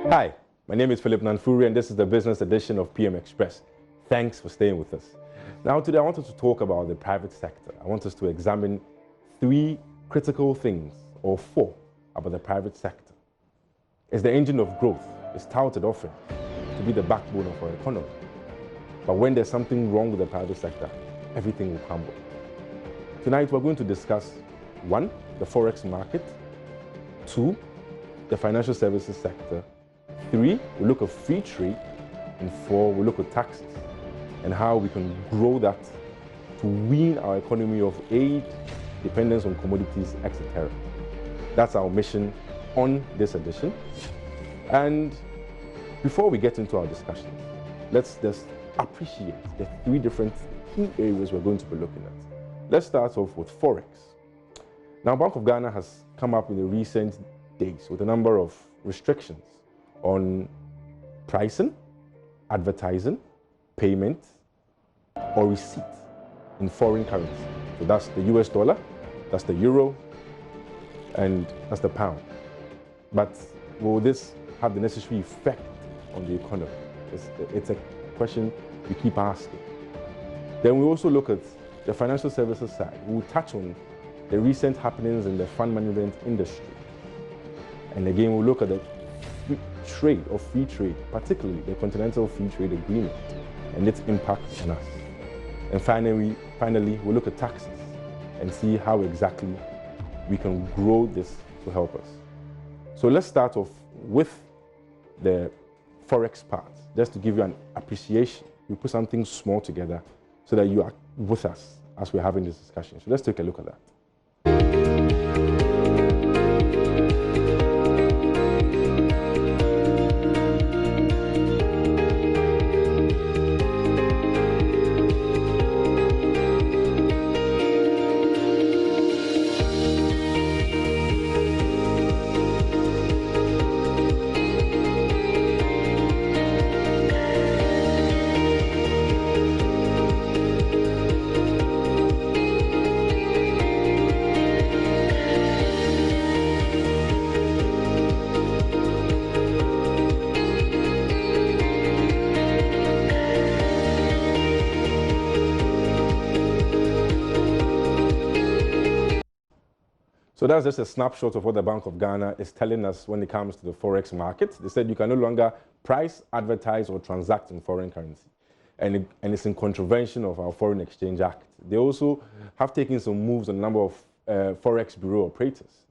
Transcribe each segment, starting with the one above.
Hi, my name is Philip Nanfuri and this is the business edition of PM Express. Thanks for staying with us. Now today I wanted to talk about the private sector. I want us to examine 3 critical things, or 4, about the private sector. It's the engine of growth. It's touted often to be the backbone of our economy. But when there's something wrong with the private sector, everything will crumble. Tonight we're going to discuss 1, the forex market, 2, the financial services sector, 3, we look at free trade, and 4, we look at taxes and how we can grow that to wean our economy of aid, dependence on commodities, etc. That's our mission on this edition. And before we get into our discussion, let's just appreciate the 3 different key areas we're going to be looking at. Let's start off with forex. Now, Bank of Ghana has come up in the recent days with a number of restrictions on pricing, advertising, payment, or receipt in foreign currency. So that's the US dollar, that's the euro, and that's the pound. But will this have the necessary effect on the economy? It's a question we keep asking. Then we also look at the financial services side. We'll touch on the recent happenings in the fund management industry. And again, we'll look at the free trade, particularly the Continental Free Trade Agreement and its impact on us. And finally, we'll look at taxes and see how exactly we can grow this to help us. So let's start off with the forex part, just to give you an appreciation. We put something small together so that you are with us as we're having this discussion. So let's take a look at that. So that's just a snapshot of what the Bank of Ghana is telling us when it comes to the forex market. They said you can no longer price, advertise, or transact in foreign currency. And it's in contravention of our Foreign Exchange Act. They also have taken some moves on a number of forex bureau operators.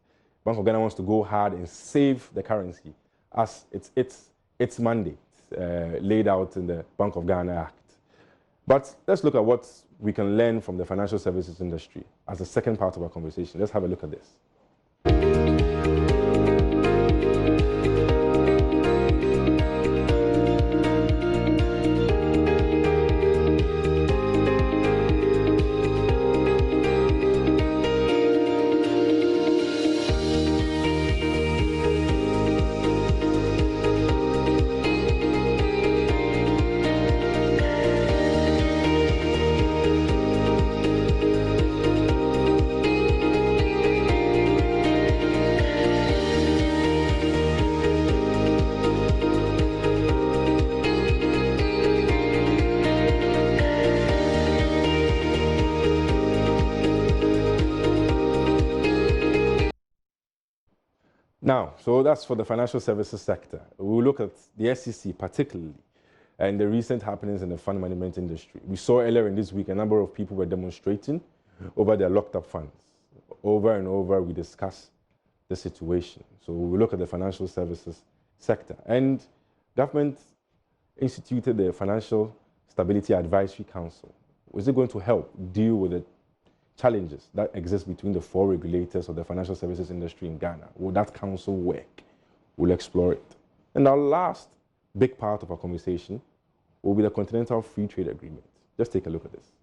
Bank of Ghana wants to go hard and save the currency as its mandate laid out in the Bank of Ghana Act. But let's look at what we can learn from the financial services industry as the second part of our conversation. Let's have a look at this. Now, so that's for the financial services sector. We'll look at the SEC particularly and the recent happenings in the fund management industry. We saw earlier in this week a number of people were demonstrating over their locked up funds. Over and over we discuss the situation. So we'll look at the financial services sector. And government instituted the Financial Stability Advisory Council. Is it going to help deal with the challenges that exist between the 4 regulators of the financial services industry in Ghana? Will that council work? We'll explore it. And our last big part of our conversation will be the Continental Free Trade Agreement. Just take a look at this.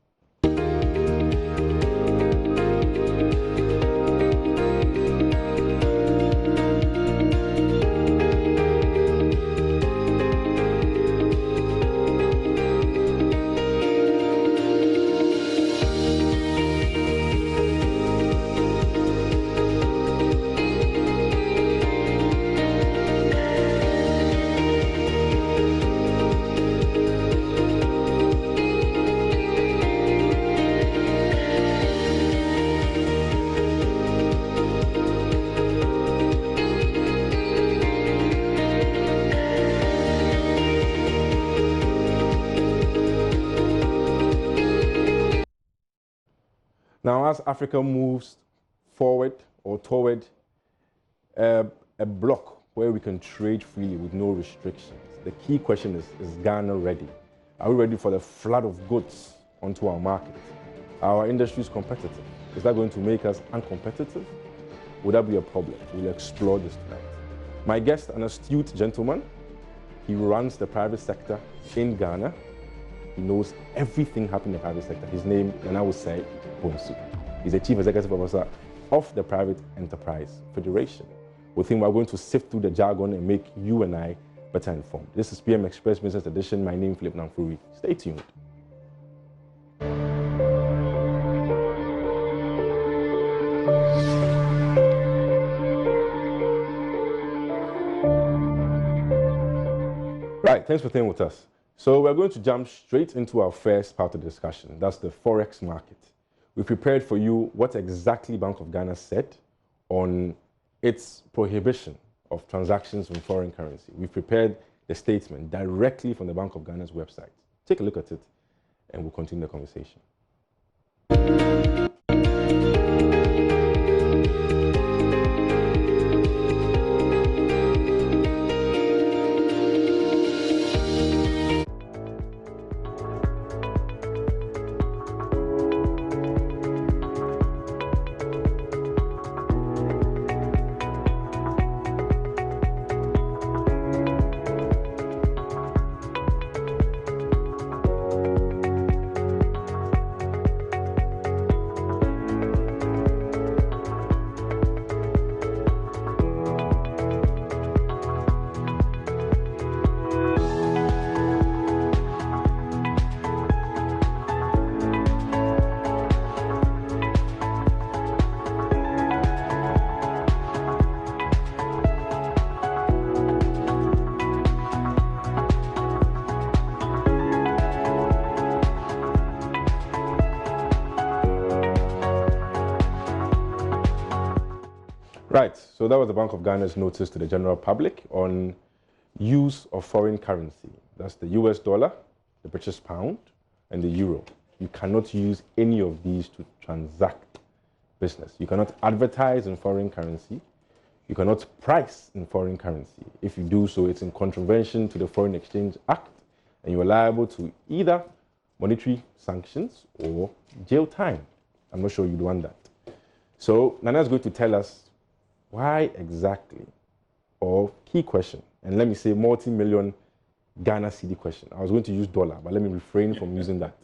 Now, as Africa moves forward or toward a block where we can trade freely with no restrictions, the key question is Ghana ready? Are we ready for the flood of goods onto our market? Are our industries competitive? Is that going to make us uncompetitive? Would that be a problem? We'll explore this tonight. My guest, an astute gentleman. He runs the private sector in Ghana. He knows everything happening in the private sector. His name, and I will say, Bonsu. He's the Chief Executive Officer of the Private Enterprise Federation. With him, we're going to sift through the jargon and make you and I better informed. This is PM Express Business Edition. My name is Philip Namfuri. Stay tuned. Right, thanks for staying with us. So we're going to jump straight into our first part of the discussion. That's the forex market. We prepared for you what exactly Bank of Ghana said on its prohibition of transactions in foreign currency. We've prepared the statement directly from the Bank of Ghana's website. Take a look at it and we'll continue the conversation. Right, so that was the Bank of Ghana's notice to the general public on use of foreign currency. That's the US dollar, the British pound, and the euro. You cannot use any of these to transact business. You cannot advertise in foreign currency. You cannot price in foreign currency. If you do so, it's in contravention to the Foreign Exchange Act, and you are liable to either monetary sanctions or jail time. I'm not sure you'd want that. So Nana is going to tell us why exactly, or key question, and let me say multi-million Ghana cedi question. I was going to use dollar, but let me refrain from using that.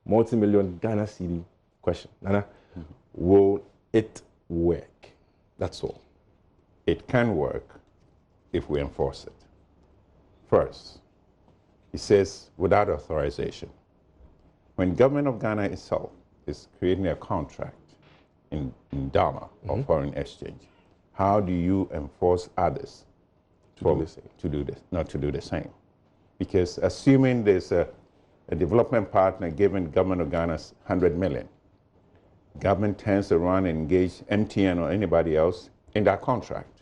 Multi-million Ghana cedi question. Nana, will it work? That's all. It can work if we enforce it. First, it says without authorization. When government of Ghana itself is creating a contract in dollar or foreign exchange, how do you enforce others to do the same? Because assuming there's a development partner giving government of Ghana 100 million, government turns around and engage MTN or anybody else in that contract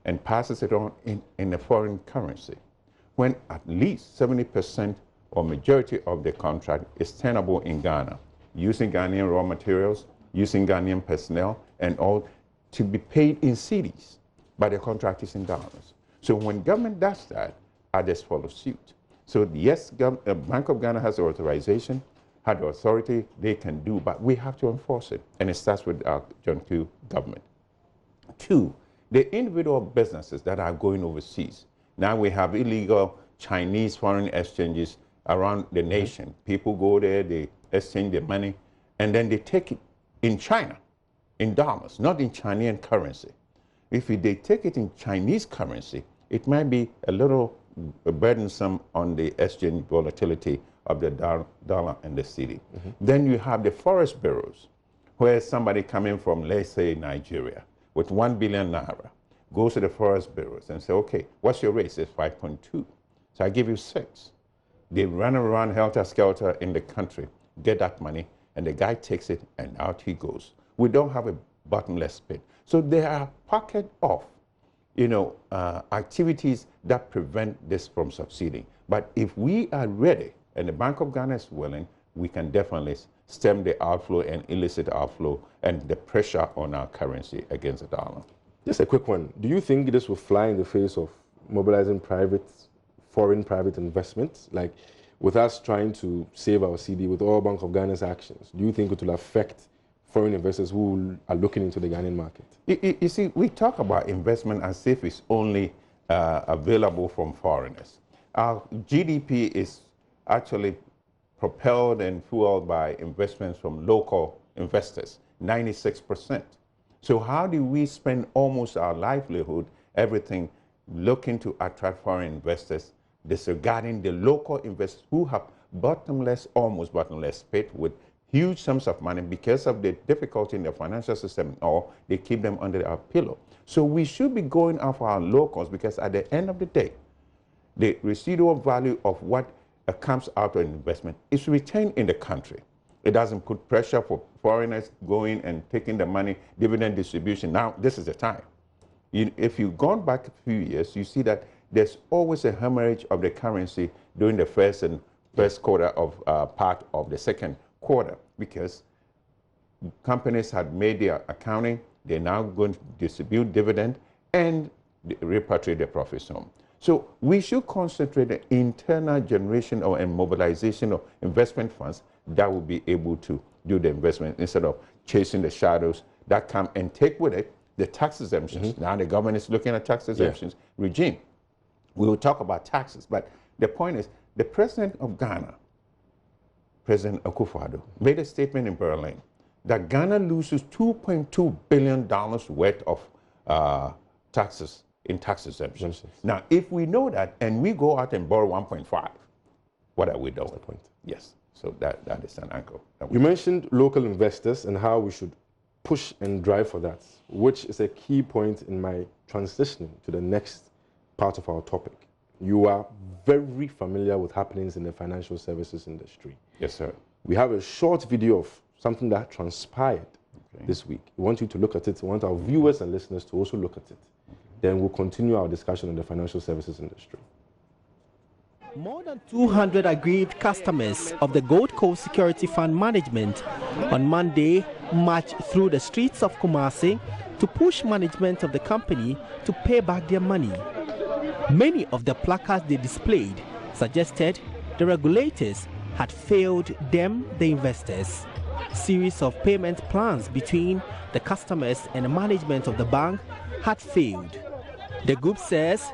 and passes it on in a foreign currency, when at least 70% or majority of the contract is tenable in Ghana, using Ghanaian raw materials, using Ghanaian personnel, and all, to be paid in cedis, but the contract is in dollars. So when government does that, others follow suit. So yes, Bank of Ghana has authorization, had the authority, they can do, but we have to enforce it. And it starts with our John Q government. Two, the individual businesses that are going overseas. Now we have illegal Chinese foreign exchanges around the nation. People go there, they exchange their money, and then they take it in China, in dollars, not in Chinese currency. If they take it in Chinese currency, it might be a little burdensome on the exchange volatility of the dollar and the cedi. Then you have the forest bureaus, where somebody coming from, let's say, Nigeria, with 1 billion naira, goes to the forest bureaus and say, okay, what's your rate? It says 5.2. So I give you 6. They run around helter-skelter in the country, get that money, and the guy takes it, and out he goes. We don't have a bottomless pit. So there are pockets of, activities that prevent this from succeeding. But if we are ready, and the Bank of Ghana is willing, we can definitely stem the outflow and illicit outflow and the pressure on our currency against the dollar. Just a quick one. Do you think this will fly in the face of mobilizing foreign private investments? Like with us trying to save our CD with all Bank of Ghana's actions, do you think it will affect foreign investors who are looking into the Ghanaian market? You see, we talk about investment as if it's only available from foreigners. Our GDP is actually propelled and fueled by investments from local investors, 96%. So how do we spend almost our livelihood, everything, looking to attract foreign investors, disregarding the local investors who have almost bottomless pit with huge sums of money because of the difficulty in the financial system, or they keep them under our pillow. So we should be going after our locals, because at the end of the day, the residual value of what comes out of investment is retained in the country. It doesn't put pressure for foreigners going and taking the money, dividend distribution. Now, this is the time. If you've gone back a few years, you see that there's always a hemorrhage of the currency during the first quarter of part of the second quarter, because companies had made their accounting, they're now going to distribute dividend and repatriate their profits home. So we should concentrate the internal generation and mobilization of investment funds that will be able to do the investment instead of chasing the shadows that come and take with it the tax exemptions. Now the government is looking at tax exemptions regime. We will talk about taxes, but the point is the president of Ghana, President Akufo-Addo, made a statement in Berlin that Ghana loses $2.2 billion worth of taxes in tax exemptions. Now, if we know that and we go out and borrow 1.5, what are we doing? That's the point. Yes, so that is an angle. You mentioned local investors and how we should push and drive for that, which is a key point in my transitioning to the next part of our topic. You are very familiar with happenings in the financial services industry. Yes, sir. We have a short video of something that transpired this week. We want you to look at it. We want our viewers and listeners to also look at it. Then we'll continue our discussion on the financial services industry. More than 200 aggrieved customers of the Gold Coast Security Fund Management on Monday marched through the streets of Kumasi to push management of the company to pay back their money. Many of the placards they displayed suggested the regulators had failed them, the investors. Series of payment plans between the customers and the management of the bank had failed. The group says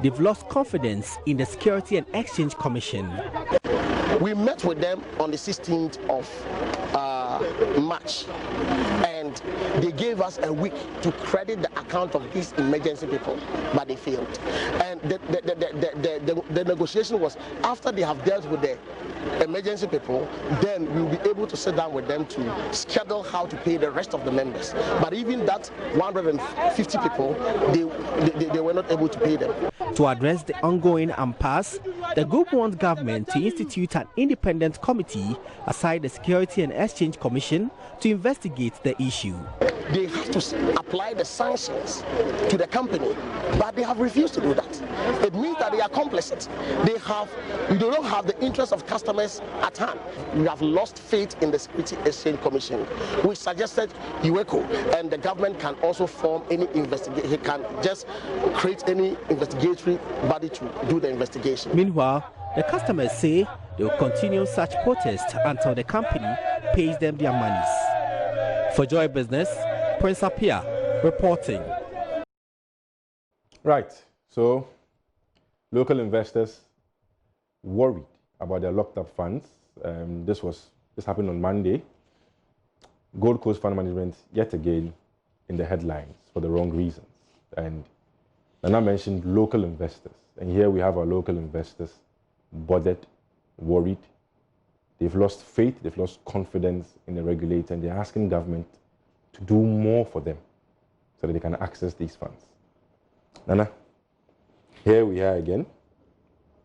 they've lost confidence in the Security and Exchange Commission. We met with them on the 16th of March, and they gave us a week to credit the account of these emergency people, but they failed. And the negotiation was, after they have dealt with the emergency people, then we will be able to sit down with them to schedule how to pay the rest of the members. But even that 150 people, they were not able to pay them. To address the ongoing impasse, the group wants government to institute an independent committee aside the Security and Exchange Commission to investigate the issue. They have to apply the sanctions to the company, but they have refused to do that. It means that they are complicit. They don't have the interest of customers at hand. We have lost faith in the Security Exchange Commission. We suggested UECO, and the government can also form any investigation. He can just create any investigatory body to do the investigation. Meanwhile, the customers say they will continue such protests until the company pays them their monies. For Joy Business, Prince Apia reporting. Right, so local investors worried about their locked up funds. This happened on Monday. Gold Coast Fund Management yet again in the headlines for the wrong reasons. And Nana mentioned local investors, and here we have our local investors bothered, worried. They've lost faith, they've lost confidence in the regulator, and they're asking government to do more for them so that they can access these funds. Nana, here we are again,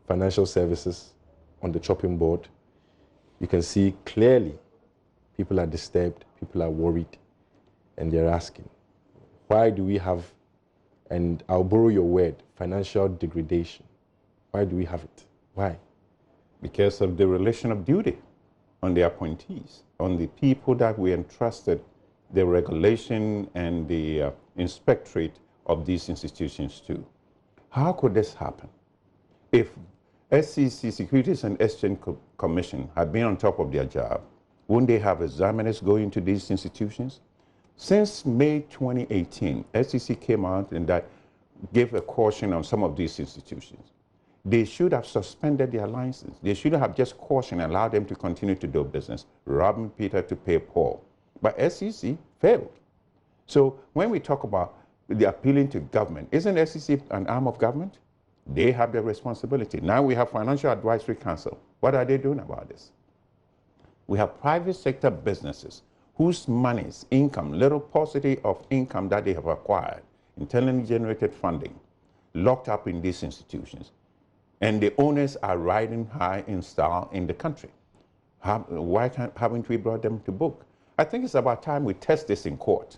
financial services on the chopping board. You can see clearly people are disturbed, people are worried, and they're asking, why do we have, and I'll borrow your word, financial degradation? Why do we have it? Why? Because of the relation of duty on the appointees, on the people that we entrusted the regulation and the inspectorate of these institutions to. How could this happen? If SEC, Securities and Exchange Commission, had been on top of their job, wouldn't they have examiners going to these institutions? Since May 2018, SEC came out and that gave a caution on some of these institutions. They should have suspended their license. They should have just cautioned and allowed them to continue to do business, robbing Peter to pay Paul. But SEC failed. So when we talk about the appealing to government, isn't SEC an arm of government? They have the responsibility. Now we have Financial Advisory Council. What are they doing about this? We have private sector businesses whose monies, income, little paucity of income that they have acquired, internally generated funding, locked up in these institutions. And the owners are riding high in style in the country. Why haven't we brought them to book? I think it's about time we test this in court.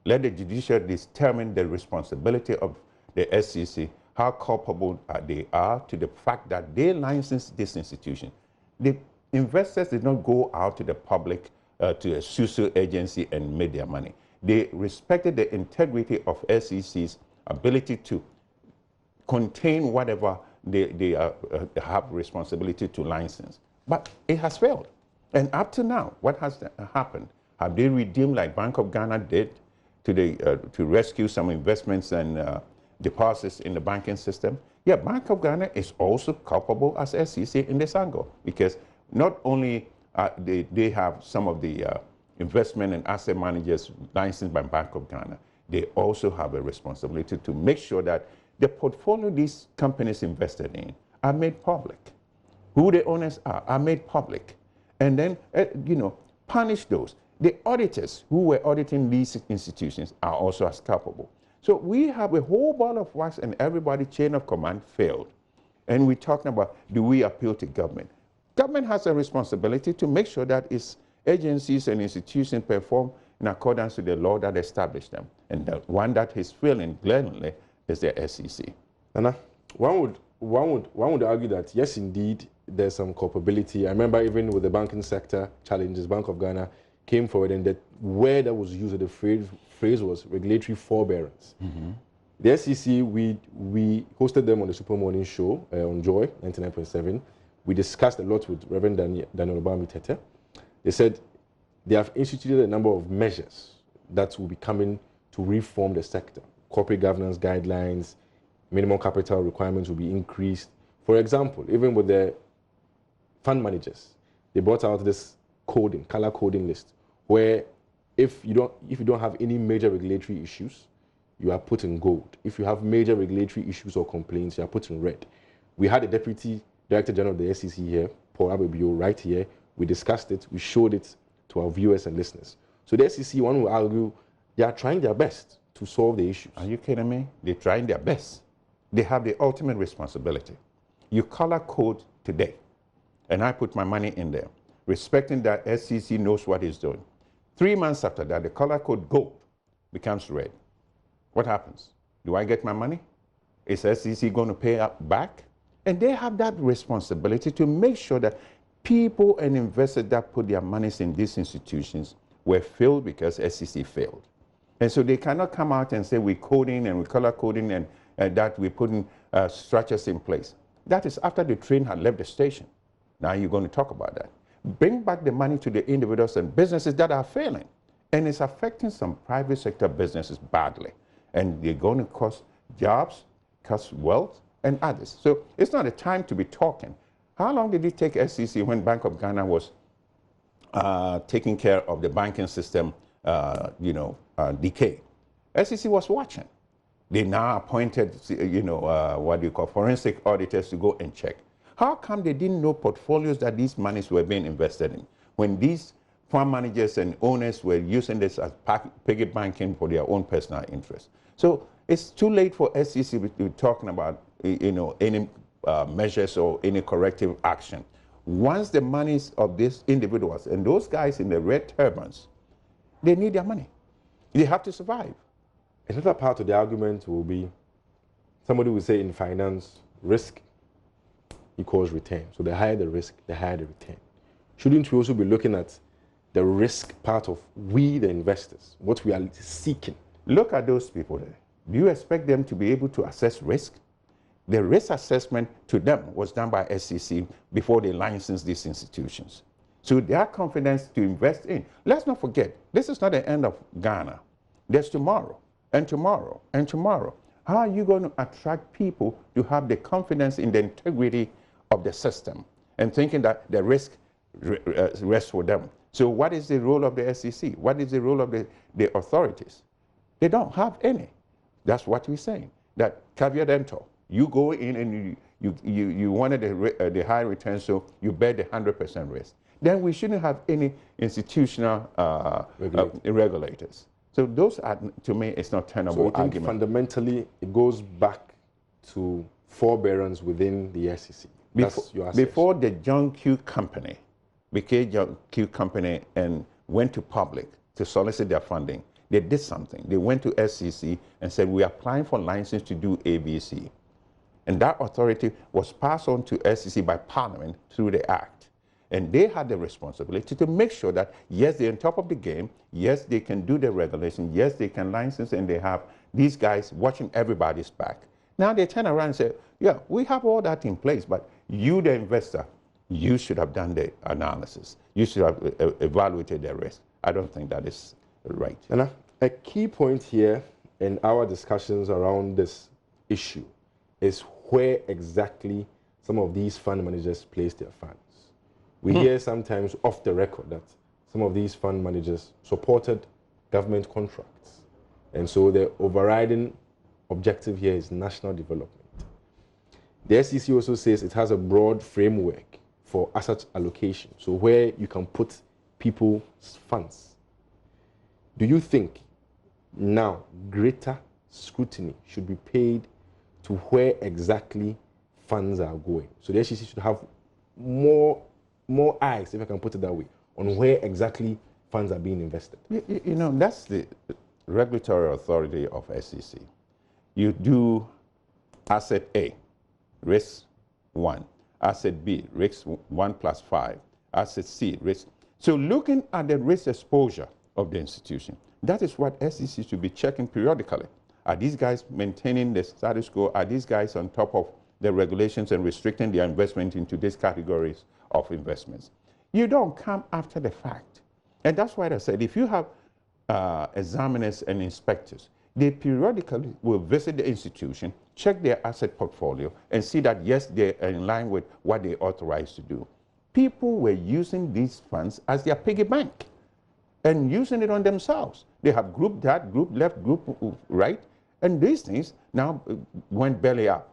Let the judiciary determine the responsibility of the SEC, how culpable they are to the fact that they licensed this institution. The investors did not go out to the public, to a SUSU agency and made their money. They respected the integrity of SEC's ability to contain whatever they have responsibility to license. But it has failed. And up to now, what has happened? Have they redeemed like Bank of Ghana did to rescue some investments and deposits in the banking system? Yeah, Bank of Ghana is also culpable as SEC in this angle, because not only they have some of the investment and asset managers licensed by Bank of Ghana, they also have a responsibility to make sure that the portfolio these companies invested in are made public. Who the owners are made public. And then, punish those. The auditors who were auditing these institutions are also as culpable. So we have a whole ball of wax and everybody chain of command failed. And we're talking about, do we appeal to government? Government has a responsibility to make sure that its agencies and institutions perform in accordance with the law that established them. And the one that is failing glaringly is the SEC. Nana, one would argue that, yes, indeed, there's some culpability. I remember even with the banking sector challenges, Bank of Ghana came forward, and the word that was used, the phrase was regulatory forbearance. Mm-hmm. The SEC, we hosted them on the Super Morning Show on Joy 99.7. We discussed a lot with Reverend Daniel Obami Tete. They said they have instituted a number of measures that will be coming to reform the sector. Corporate governance guidelines, minimum capital requirements will be increased. For example, even with the fund managers, they brought out this coding, color coding list, where if you don't have any major regulatory issues, you are put in gold. If you have major regulatory issues or complaints, you are put in red. We had a Deputy Director General of the SEC here, Paul Abebio, right here. We discussed it. We showed it to our viewers and listeners. So the SEC, one will argue, they are trying their best to solve the issues. Are you kidding me? They're trying their best. They have the ultimate responsibility. You color code today, and I put my money in there, respecting that SEC knows what it's doing. 3 months after that, the color code gold becomes red. What happens? Do I get my money? Is SEC going to pay up back? And they have that responsibility to make sure that people and investors that put their monies in these institutions were failed because SEC failed. And so they cannot come out and say we're coding and we're color coding and that we're putting structures in place. That is after the train had left the station. Now you're going to talk about that. Bring back the money to the individuals and businesses that are failing. And it's affecting some private sector businesses badly. And they're going to cost jobs, cost wealth, and others. So it's not a time to be talking. How long did it take SEC when Bank of Ghana was taking care of the banking system, decay? SEC was watching. They now appointed, what do you call, forensic auditors to go and check. How come they didn't know portfolios that these monies were being invested in when these fund managers and owners were using this as piggy banking for their own personal interests? So it's too late for SEC to be talking about, any measures or any corrective action. Once the monies of these individuals and those guys in the red turbans, they need their money. They have to survive. Another part of the argument will be, somebody will say in finance, risk equals return. So the higher the risk, the higher the return. shouldn't we also be looking at the risk part of we, the investors, what we are seeking? Look at those people there. Do you expect them to be able to assess risk? The risk assessment to them was done by SEC before they licensed these institutions. So their confidence to invest in. Let's not forget, this is not the end of Ghana. There's tomorrow, and tomorrow, and tomorrow. How are you going to attract people to have the confidence in the integrity of the system and thinking that the risk rests with them? So what is the role of the SEC? What is the role of the authorities? They don't have any. That's what we're saying. That caveat emptor. You go in and you wanted the high return, so you bear the 100% risk. Then we shouldn't have any institutional regulators. So those are, to me, it's not tenable argument. So I think fundamentally it goes back to forbearance within the SEC. Before the John Q company became John Q company and went to public to solicit their funding, they did something. They went to SEC and said, we are applying for license to do ABC. And that authority was passed on to SEC by Parliament through the Act. And they had the responsibility to make sure that, yes, they're on top of the game, yes, they can do the regulation, yes, they can license, and they have these guys watching everybody's back. Now they turn around and say, yeah, we have all that in place, but you, the investor, you should have done the analysis. You should have evaluated the risk. I don't think that is right. And a key point here in our discussions around this issue is where exactly some of these fund managers place their funds. We hear sometimes off the record that some of these fund managers supported government contracts. And so the overriding objective here is national development. The SEC also says it has a broad framework for asset allocation, so where you can put people's funds. Do you think now greater scrutiny should be paid to where exactly funds are going? So the SEC should have more eyes, if I can put it that way, on where exactly funds are being invested. You know, that's the regulatory authority of SEC. You do asset A, risk 1. Asset B, risk 1 plus 5. Asset C, risk. So looking at the risk exposure of the institution, that is what SEC should be checking periodically. Are these guys maintaining the status quo? Are these guys on top of the regulations and restricting their investment into these categories of investments? You don't come after the fact. And that's why I said, if you have examiners and inspectors, they periodically will visit the institution, check their asset portfolio, and see that, yes, they're in line with what they authorized to do. People were using these funds as their piggy bank and using it on themselves. They have group that, group left, group right, and these things now went belly up.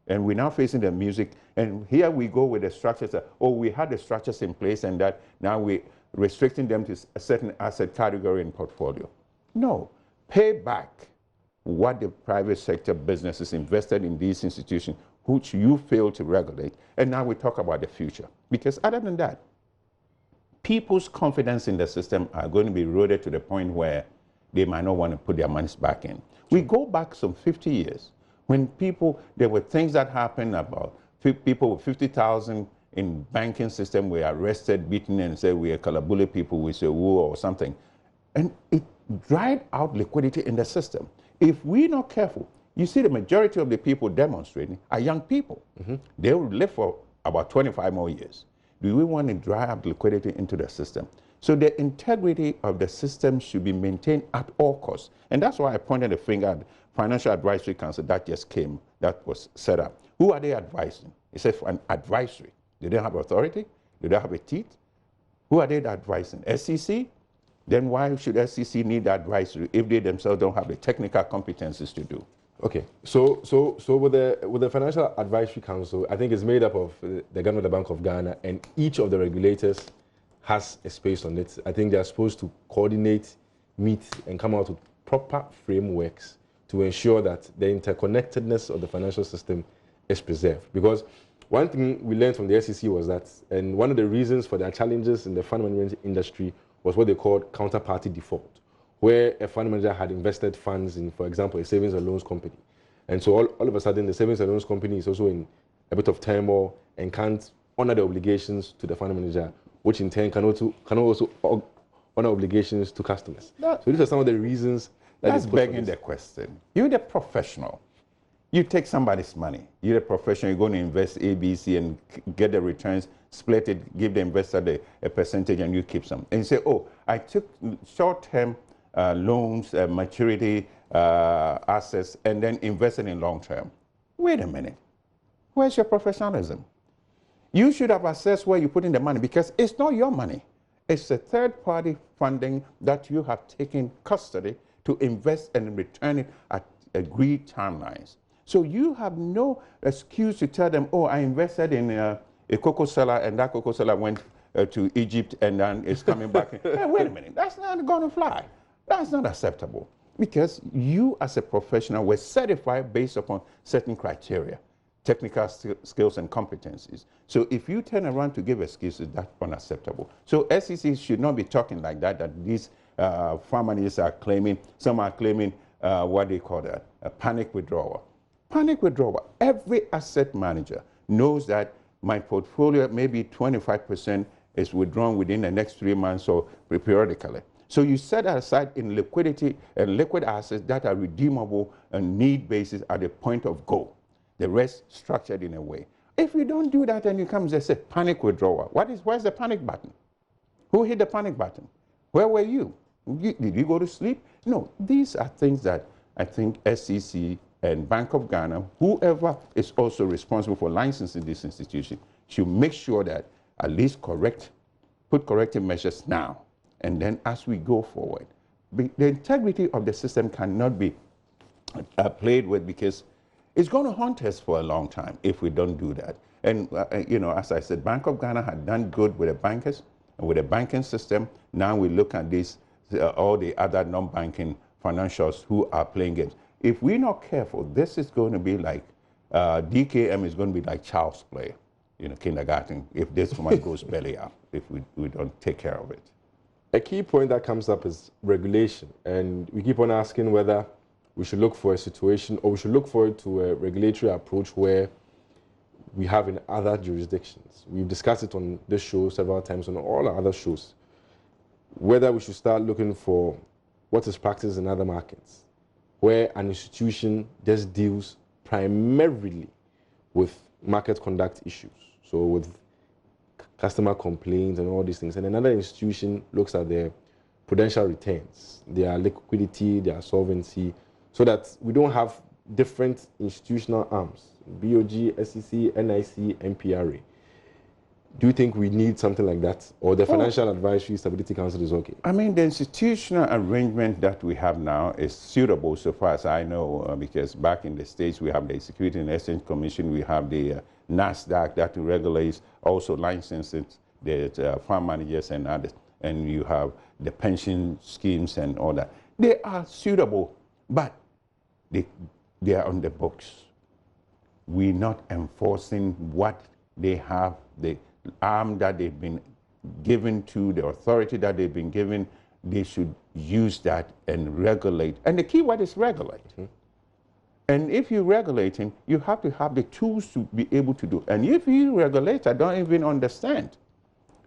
And we're now facing the music, and here we go with the structures. Oh, we had the structures in place, and that now we're restricting them to a certain asset category and portfolio. No, pay back what the private sector businesses invested in these institutions, which you failed to regulate, and now we talk about the future. Because other than that, people's confidence in the system are going to be eroded to the point where they might not want to put their monies back in. We go back some 50 years. When people, there were things that happened about people with 50,000 in banking system were arrested, beaten, and said we are Kalabule people, we say woo or something. And it dried out liquidity in the system. If we're not careful, you see the majority of the people demonstrating are young people. They will live for about 25 more years. Do we want to dry up liquidity into the system? So the integrity of the system should be maintained at all costs. And that's why I pointed the finger at Financial Advisory Council that just came, that was set up. Who are they advising? It says for an advisory. Do they have authority? Do they have a teeth? Who are they advising? SEC? Then why should SEC need advisory if they themselves don't have the technical competencies to do? Okay, so with the Financial Advisory Council, I think it's made up of the Government of the Bank of Ghana, and each of the regulators has a space on it. I think they're supposed to coordinate, meet, and come out with proper frameworks to ensure that the interconnectedness of the financial system is preserved. Because one thing we learned from the SEC was that, and one of the reasons for their challenges in the fund management industry was what they called counterparty default, where a fund manager had invested funds in, for example, a savings and loans company. And so all of a sudden, the savings and loans company is also in a bit of turmoil and can't honor the obligations to the fund manager which in turn can also honor obligations to customers. So these are some of the reasons that that's begging the question. You're the professional. You take somebody's money. You're a professional. You're going to invest A, B, C, and get the returns, split it, give the investor a percentage, and you keep some. And you say, oh, I took short-term loans, maturity assets, and then invested in long-term. Wait a minute. Where's your professionalism? You should have assessed where you put in the money, because it's not your money. It's a third-party funding that you have taken custody to invest and return it at agreed timelines. So you have no excuse to tell them, oh, I invested in a cocoa seller, and that cocoa seller went to Egypt and then it's coming back. Hey, wait a minute, that's not going to fly. That's not acceptable, because you as a professional were certified based upon certain criteria, technical skills and competencies. So if you turn around to give excuses, that's unacceptable. So SEC should not be talking like that, that these farm managers are claiming, some are claiming what they call a panic withdrawal. Panic withdrawal. Every asset manager knows that my portfolio, maybe 25% is withdrawn within the next 3 months or periodically. So you set aside in liquidity and liquid assets that are redeemable and need basis at the point of go. The rest structured in a way. If you don't do that and you come and say panic withdrawal, where's the panic button? Who hit the panic button? Where were you? Did you go to sleep? No, these are things that I think SEC and Bank of Ghana, whoever is also responsible for licensing this institution, should make sure that at least put corrective measures now. And then as we go forward, the integrity of the system cannot be played with, because it's going to haunt us for a long time if we don't do that. And, you know, as I said, Bank of Ghana had done good with the bankers and with the banking system. Now we look at this, all the other non-banking financials who are playing games. If we're not careful, this is going to be like, DKM is going to be like child's play, you know, kindergarten, if this one goes belly up, if we don't take care of it. A key point that comes up is regulation. And we keep on asking whether we should look for a situation, or we should look forward to a regulatory approach where we have in other jurisdictions. We've discussed it on this show several times, on all our other shows, whether we should start looking for what is practiced in other markets, where an institution just deals primarily with market conduct issues, so with customer complaints and all these things, and another institution looks at their prudential returns, their liquidity, their solvency, so that we don't have different institutional arms, BOG, SEC, NIC, MPRA. Do you think we need something like that, or the Financial Advisory Stability Council is okay? I mean, the institutional arrangement that we have now is suitable so far as I know, because back in the States we have the Security and Exchange Commission, we have the NASDAQ that regulates, also licenses the farm managers and others, and you have the pension schemes and all that. They are suitable, but they are on the books. We're not enforcing what they have, the arm that they've been given to, the authority that they've been given. They should use that and regulate. And the key word is regulate. Mm-hmm. And if you're regulating, you have to have the tools to be able to do. And if you regulate, I don't even understand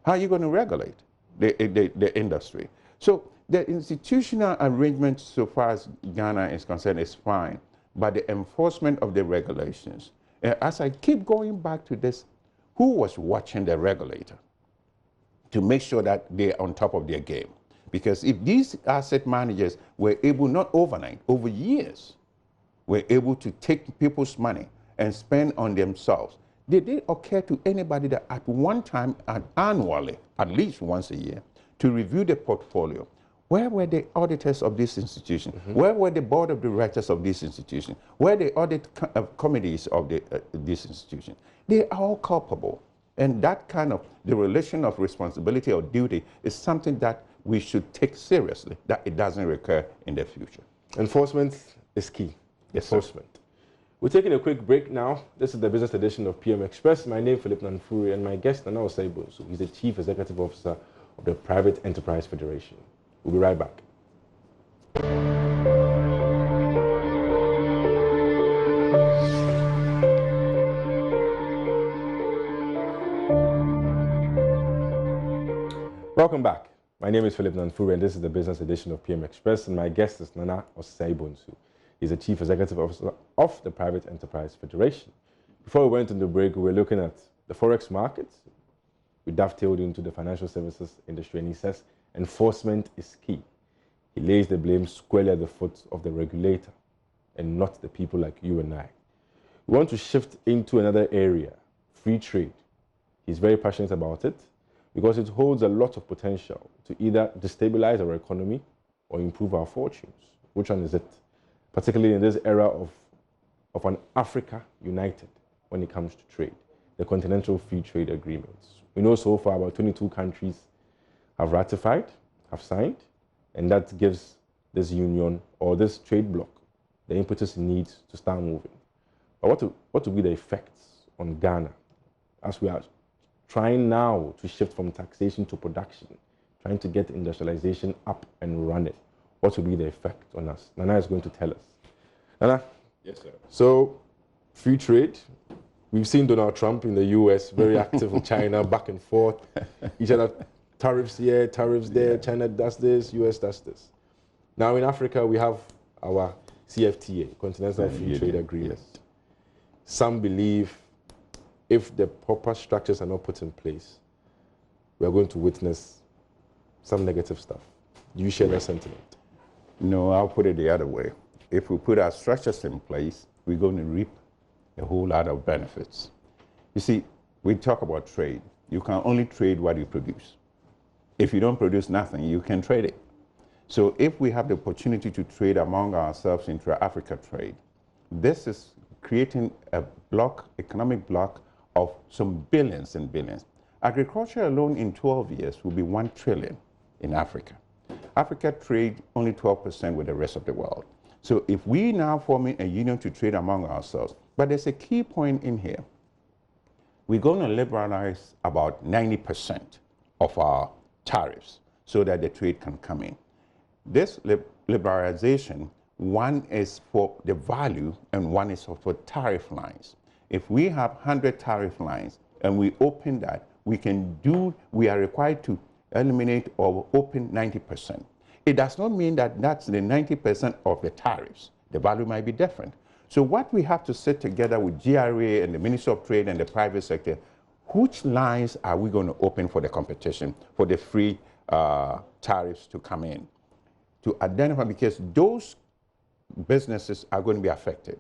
how you're going to regulate the industry. So the institutional arrangement, so far as Ghana is concerned, is fine. But the enforcement of the regulations, as I keep going back to this, who was watching the regulator to make sure that they're on top of their game? Because if these asset managers were able, not overnight, over years, were able to take people's money and spend on themselves, did it occur to anybody that at one time, annually, at least once a year, to review the portfolio? Where were the auditors of this institution? Mm-hmm. Where were the board of directors of this institution? Where the audit committees of this institution? They are all culpable. And that kind of, the relation of responsibility or duty is something that we should take seriously, that it doesn't recur in the future. Enforcement is key. Yes, enforcement. Sir. We're taking a quick break now. This is the business edition of PM Express. My name is Philip Nanfuri, and my guest, Nana Osei-Bonsu. He's the Chief Executive Officer of the Private Enterprise Federation. We'll be right back. Welcome back. My name is Philip Nanfuri, and this is the business edition of PM Express, and my guest is Nana Osei-Bonsu. He's the Chief Executive Officer of the Private Enterprise Federation. Before we went into the break, we were looking at the forex market. We dovetailed into the financial services industry, and he says enforcement is key. He lays the blame squarely at the foot of the regulator and not the people like you and I. We want to shift into another area, free trade. He's very passionate about it because it holds a lot of potential to either destabilize our economy or improve our fortunes. Which one is it? Particularly in this era of an Africa united when it comes to trade, the Continental Free Trade Agreements. We know so far about 22 countries have ratified, have signed, and that gives this union or this trade bloc the impetus it needs to start moving. But what will be the effects on Ghana as we are trying now to shift from taxation to production, trying to get industrialization up and running? What will be the effect on us? Nana is going to tell us. Nana? Yes, sir. So, free trade. We've seen Donald Trump in the US, very active with China, back and forth. Each other, tariffs here, tariffs there, China does this, US does this. Now in Africa, we have our CFTA, Continental Free Trade Agreement. Yes. Some believe if the proper structures are not put in place, we are going to witness some negative stuff. Do you share that sentiment? No, I'll put it the other way. If we put our structures in place, we're going to reap a whole lot of benefits. You see, we talk about trade. You can only trade what you produce. If you don't produce nothing, you can trade it. So if we have the opportunity to trade among ourselves intra-Africa trade, this is creating a block, economic block of some billions and billions. Agriculture alone in 12 years will be 1 trillion in Africa. Africa trade only 12% with the rest of the world. So if we now forming a union to trade among ourselves, but there's a key point in here. We're going to liberalize about 90% of our tariffs so that the trade can come in. This liberalization, one is for the value and one is for tariff lines. If we have 100 tariff lines and we open that, we are required to eliminate or open 90%. It does not mean that that's the 90% of the tariffs. The value might be different. So what we have to sit together with GRA and the Ministry of Trade and the private sector, which lines are we going to open for the competition, for the free tariffs to come in? To identify, because those businesses are going to be affected.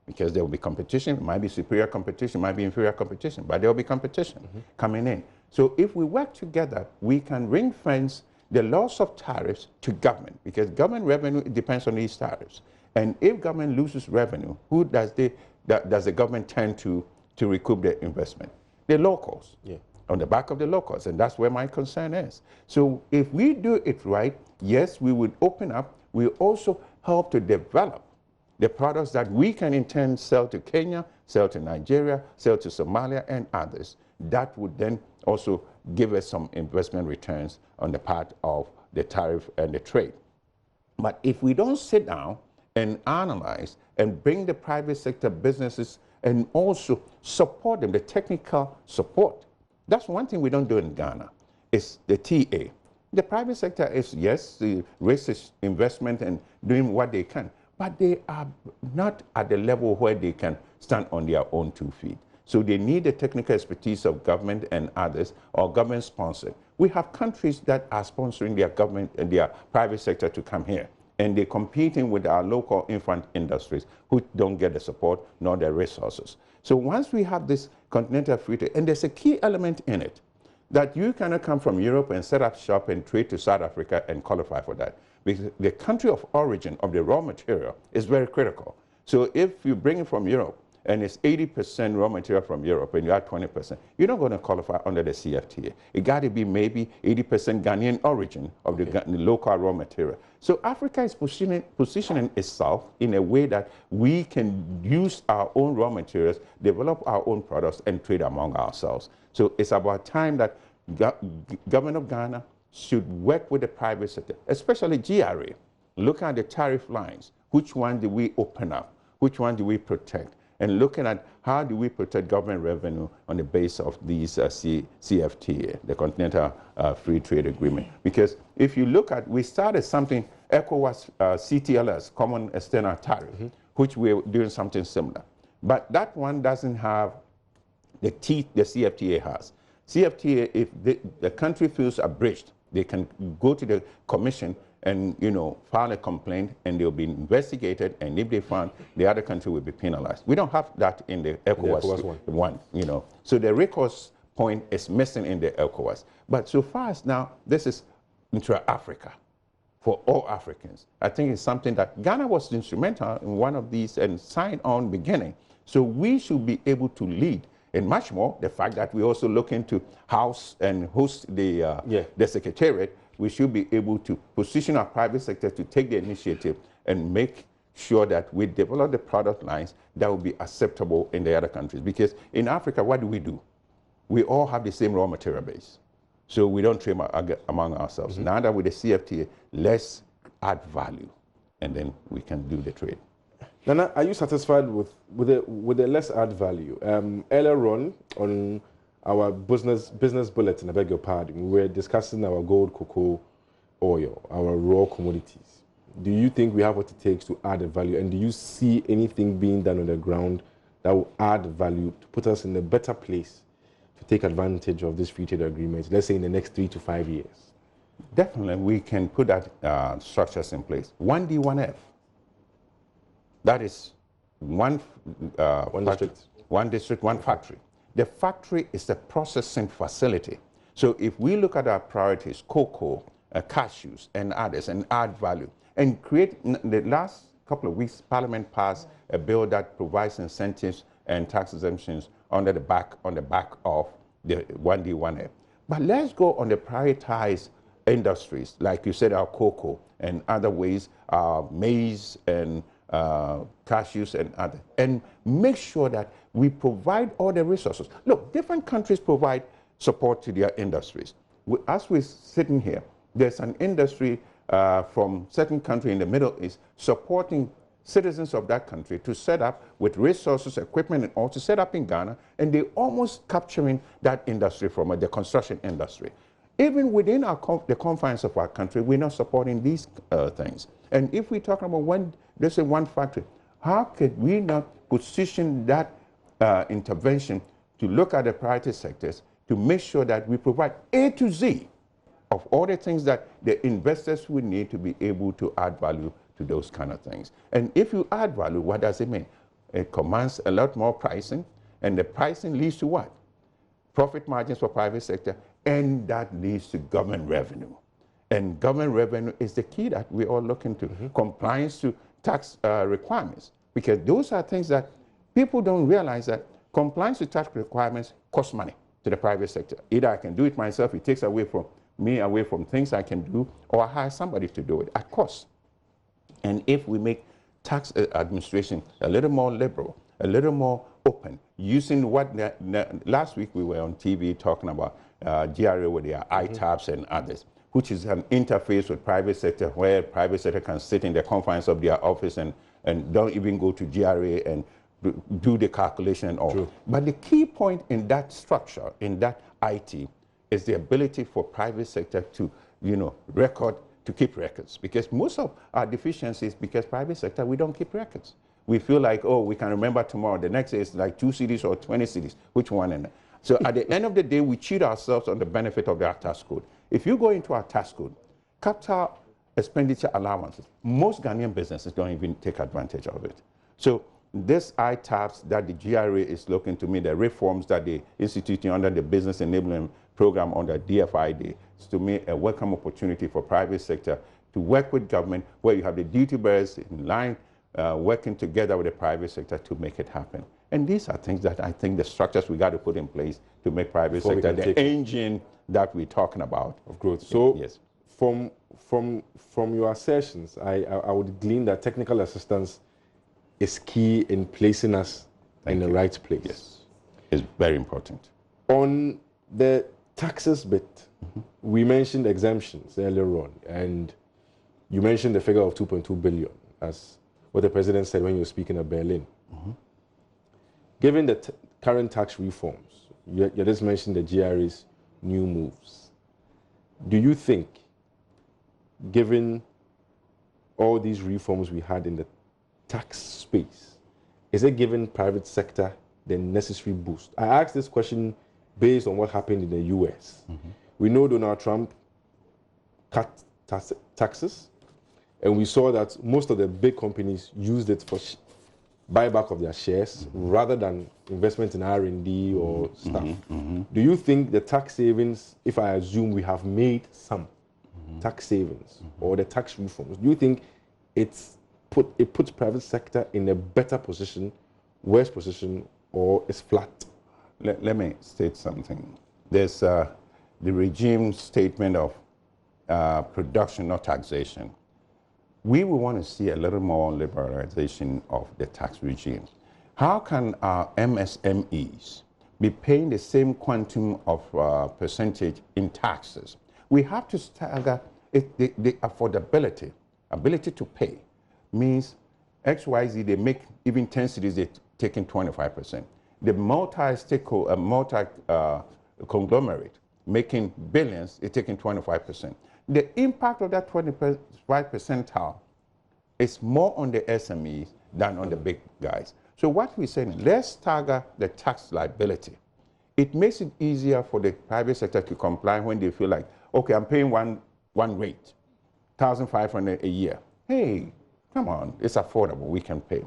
Because there will be competition, it might be superior competition, it might be inferior competition, but there will be competition coming in. So if we work together, we can ring fence the loss of tariffs to government, because government revenue depends on these tariffs. And if government loses revenue, who does the government tend to recoup their investment? The locals, on the back of the locals, and that's where my concern is. So if we do it right, yes, we would open up, we also help to develop the products that we can in turn sell to Kenya, sell to Nigeria, sell to Somalia and others. That would then also give us some investment returns on the part of the tariff and the trade. But if we don't sit down and analyze and bring the private sector businesses and also support them, the technical support, that's one thing we don't do in Ghana, is the TA. The private sector is, yes, raises investment and doing what they can, but they are not at the level where they can stand on their own 2 feet. So they need the technical expertise of government and others, or government sponsored. We have countries that are sponsoring their government and their private sector to come here, and they're competing with our local infant industries who don't get the support nor the resources. So once we have this continental free trade, and there's a key element in it, that you cannot come from Europe and set up shop and trade to South Africa and qualify for that. Because the country of origin of the raw material is very critical. So if you bring it from Europe and it's 80% raw material from Europe and you add 20%, you're not going to qualify under the CFTA. It got to be maybe 80% Ghanaian origin of the local raw material. So Africa is positioning itself in a way that we can use our own raw materials, develop our own products, and trade among ourselves. So it's about time that government of Ghana should work with the private sector, especially GRA. Look at the tariff lines. Which one do we open up? Which one do we protect? and looking at how do we protect government revenue on the basis of these CFTA, the Continental Free Trade Agreement. Because if you look at, we started something, ECOWAS CTLS, Common External Tariff, which we're doing something similar. But that one doesn't have the teeth the CFTA has. CFTA, if the country feels abridged, they can go to the commission and, you know, file a complaint, and they'll be investigated, and if they found, the other country will be penalized. We don't have that in the ECOWAS one, you know. So the recourse point is missing in the ECOWAS. But so far as now, this is intra-Africa for all Africans. I think it's something that Ghana was instrumental in one of these and signed on beginning. So we should be able to lead. And much more, the fact that we also look into house and host the secretariat, we should be able to position our private sector to take the initiative and make sure that we develop the product lines that will be acceptable in the other countries. Because in Africa, what do? We all have the same raw material base. So we don't trade among ourselves. Now that with the CFTA, let's add value, and then we can do the trade. Nana, are you satisfied with the less add value? Earlier on our business bulletin, I beg your pardon, we were discussing our gold, cocoa, oil, our raw commodities. Do you think we have what it takes to add a value? And do you see anything being done on the ground that will add value to put us in a better place to take advantage of this free trade agreement, let's say in the next 3 to 5 years? Definitely, we can put that structures in place. 1D, 1F. That is one district, one factory. The factory is the processing facility. So if we look at our priorities, cocoa, cashews, and others, and add value, and create, the last couple of weeks, Parliament passed a bill that provides incentives and tax exemptions on the back of the 1D, 1F. But let's go on the prioritized industries, like you said, our cocoa and other ways, maize and cashews and other, and make sure that we provide all the resources. Look, different countries provide support to their industries. As we're sitting here, there's an industry from certain country in the Middle East supporting citizens of that country to set up with resources, equipment, and all to set up in Ghana, and they're almost capturing that industry from the construction industry. Even within the confines of our country, we're not supporting these things. And if we're talking about one factory, how could we not position that intervention to look at the priority sectors to make sure that we provide A to Z of all the things that the investors would need to be able to add value to those kind of things. And if you add value, what does it mean? It commands a lot more pricing, and the pricing leads to what? Profit margins for private sector, and that leads to government revenue. And government revenue is the key that we all look into. Compliance to tax requirements, because those are things that people don't realize, that compliance to tax requirements costs money to the private sector. Either I can do it myself, it takes away from me, away from things I can do, or I hire somebody to do it at cost. And if we make tax administration a little more liberal, a little more open, using what last week we were on TV talking about GRA with their ITAPs and others, which is an interface with private sector, where private sector can sit in the confines of their office and don't even go to GRA and do the calculation and all. True. But the key point in that structure, in that IT, is the ability for private sector to, to keep records. Because most of our deficiencies, because private sector, we don't keep records. We feel like, oh, we can remember tomorrow. The next day is like 2 cities or 20 cities. Which one? And so at the end of the day, we cheat ourselves on the benefit of our tax code. If you go into our tax code, capital expenditure allowances, most Ghanaian businesses don't even take advantage of it. So this ITAPs that the GRA is looking to me, the reforms that they instituting under the Business Enabling Program under DFID, is to me a welcome opportunity for private sector to work with government, where you have the duty bearers in line, working together with the private sector to make it happen. And these are things that I think the structures we got to put in place to make private sector the engine that we're talking about of growth. So yes, from your assertions, I would glean that technical assistance is key in placing us in the right place. Yes, it's very important. On the taxes bit, we mentioned exemptions earlier on, and you mentioned the figure of 2.2 billion as what the president said when you were speaking at Berlin. Given the current tax reforms, you just mentioned the GRA's new moves. Do you think, given all these reforms we had in the tax space, is it giving private sector the necessary boost? I asked this question based on what happened in the US. We know Donald Trump cut taxes, and we saw that most of the big companies used it for buyback of their shares rather than investment in R&D or stuff. Do you think the tax savings, if I assume we have made some tax savings or the tax reforms, do you think it puts private sector in a better position, worse position, or is flat? Let me state something. There's the regime statement of production, not taxation. We will want to see a little more liberalization of the tax regime. How can our MSMEs be paying the same quantum of percentage in taxes? We have to stagger the affordability, ability to pay, means XYZ, they make, even 10 cities, they're taking 25%. The multi-conglomerate making billions, they're taking 25%. The impact of that 25 percentile is more on the SMEs than on the big guys. So what we're saying, let's stagger the tax liability. It makes it easier for the private sector to comply when they feel like, okay, I'm paying one rate, $1,500 a year. Hey, come on, it's affordable, we can pay.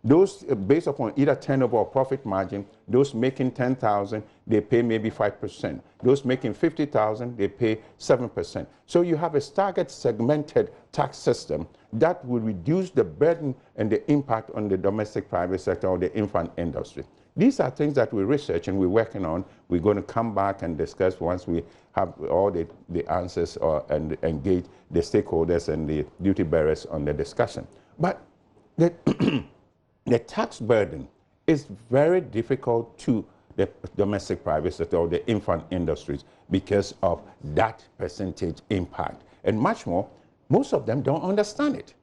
Those based upon either turnover or profit margin, those making 10,000, they pay maybe 5%. Those making 50,000, they pay 7%. So you have a staggered, segmented tax system that will reduce the burden and the impact on the domestic private sector or the infant industry. These are things that we research and we're working on. We're going to come back and discuss once we have all the answers and engage the stakeholders and the duty bearers on the discussion. But the tax burden is very difficult to the domestic private sector or the infant industries because of that percentage impact. And much more, most of them don't understand it.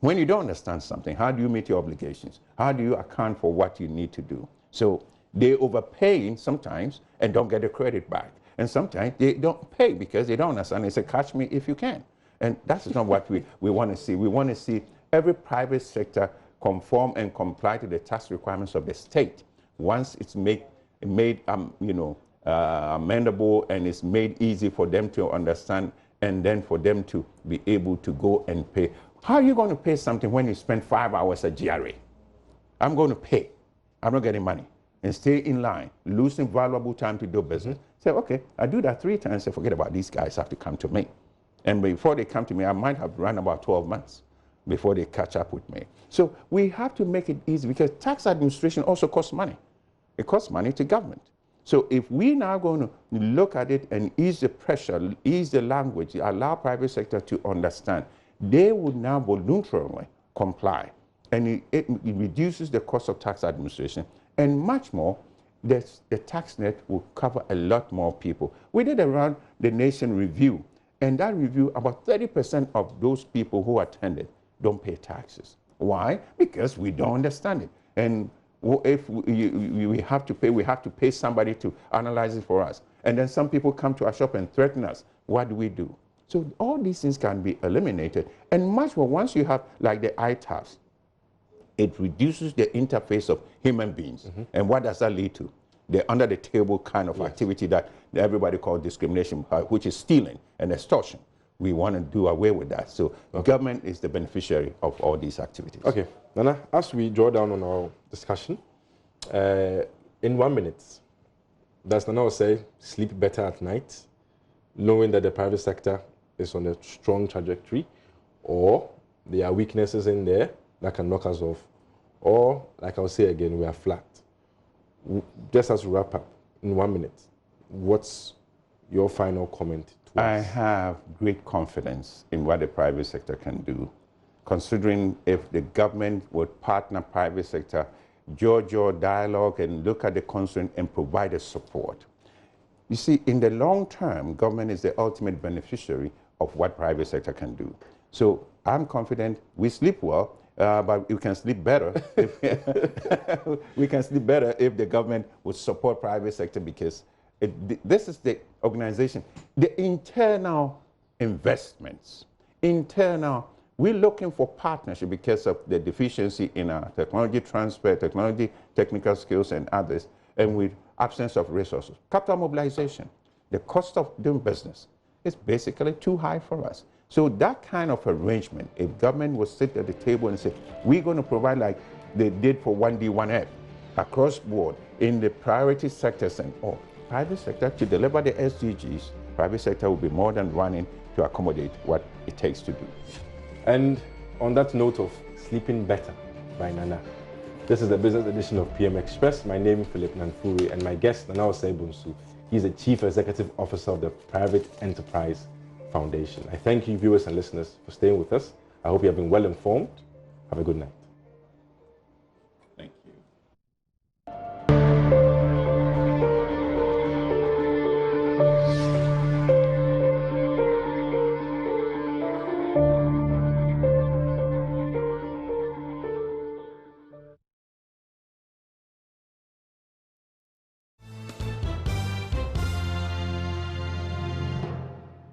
When you don't understand something, how do you meet your obligations? How do you account for what you need to do? So they overpay sometimes and don't get the credit back. And sometimes they don't pay because they don't understand. They say, catch me if you can. And that's not what we want to see. We want to see every private sector conform and comply to the tax requirements of the state. Once it's made amendable and it's made easy for them to understand and then for them to be able to go and pay. How are you going to pay something when you spend 5 hours at GRA? I'm going to pay. I'm not getting money. And stay in line, losing valuable time to do business. Say, okay, I do that 3 times, and forget about these guys have to come to me. And before they come to me, I might have run about 12 months before they catch up with me. So we have to make it easy because tax administration also costs money. It costs money to government. So if we're now going to look at it and ease the pressure, ease the language, allow private sector to understand, they would now voluntarily comply. And it reduces the cost of tax administration. And much more, the tax net will cover a lot more people. We did around the nation review. And that review, about 30% of those people who attended don't pay taxes. Why? Because we don't understand it. And if we have to pay somebody to analyze it for us. And then some people come to our shop and threaten us. What do we do? So all these things can be eliminated. And much more, once you have like the ITAS, it reduces the interface of human beings. And what does that lead to? The under the table kind of activity that everybody calls discrimination, which is stealing and extortion. We want to do away with that. So government is the beneficiary of all these activities. Okay, Nana, as we draw down on our discussion, in 1 minute, does Nana say sleep better at night, knowing that the private sector is on a strong trajectory, or there are weaknesses in there that can knock us off, or, like I'll say again, we are flat? Just as we wrap up, in 1 minute, what's your final comment? I have great confidence in what the private sector can do, considering if the government would partner private sector, jaw dialogue and look at the concern and provide the support. You see, in the long term, government is the ultimate beneficiary of what private sector can do. So I'm confident we sleep well, but we can sleep better. We can sleep better if the government would support private sector, because this is the organization, the internal investments, we're looking for partnership because of the deficiency in our technology transfer, technical skills and others, and with absence of resources. Capital mobilization, the cost of doing business is basically too high for us. So that kind of arrangement, if government would sit at the table and say, we're going to provide like they did for 1D, 1F, across board in the priority sectors and all, private sector to deliver the SDGs, private sector will be more than running to accommodate what it takes to do. And on that note of sleeping better by Nana, this is the business edition of PM Express. My name is Philip Nanfuri, and my guest, Nana Osei-Bonsu. He's the Chief Executive Officer of the Private Enterprise Foundation. I thank you, viewers and listeners, for staying with us. I hope you have been well informed. Have a good night.